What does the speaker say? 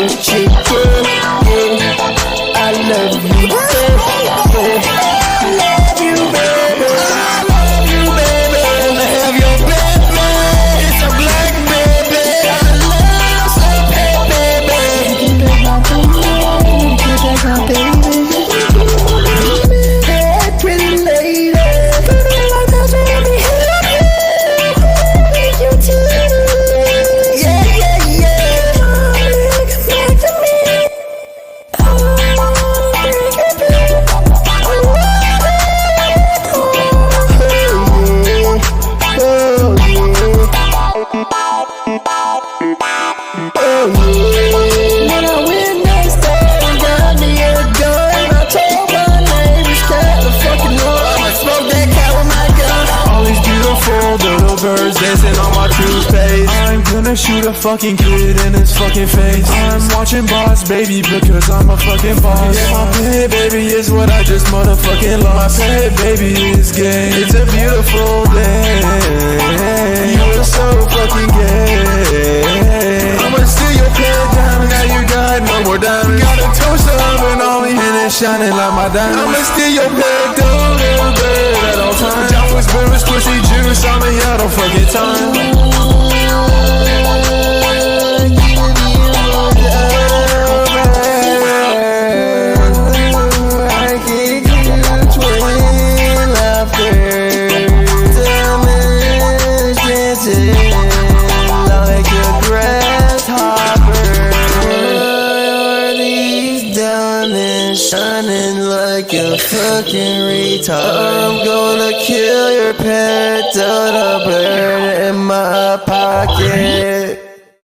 chicken, yeah. I love you, baby. I love you, baby. I love you, baby. I have your baby. It's a black baby. I love some baby. Take my baby. Hey, pretty lady. When I went next day and got me a gun, I told my neighbors cat the fucking door. I'ma smoke that cat with my gun. All these beautiful little birds dancing on my toothpaste. I'm gonna shoot a fucking kid in his fucking face. I'm watching Boss Baby because I'm a fucking boss. Yeah, my pet baby is what I just motherfucking lost. My pet baby is gay. It's a beautiful day. You are so fucking gay. I'ma steal your pet diamond. Now you got no more diamonds. Got a toaster oven on me and it's shining like my diamond. I'ma steal your pet Dodo bird at all times. I was bearish pussy juice. I'm a yellow fucking time. Like a grasshopper. These diamonds shining like a fucking retard. I'm gonna kill your pet Dodo bird in my pocket.